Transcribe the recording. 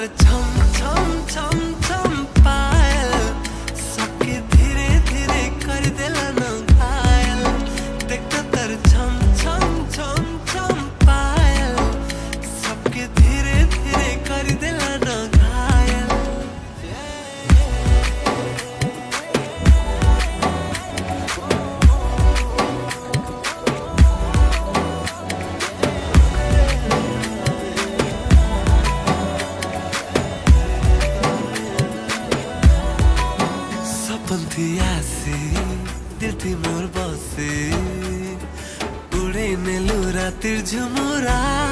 तर छम छम छम छम पायल सबके धीरे धीरे कर देला न घायल। देखता तर छम छम छम छम पायल सबके धीरे धीरे कर देला न घायल। सपन थी आसी दिल थी मोर बसे उड़े ने लुरा तिर झुम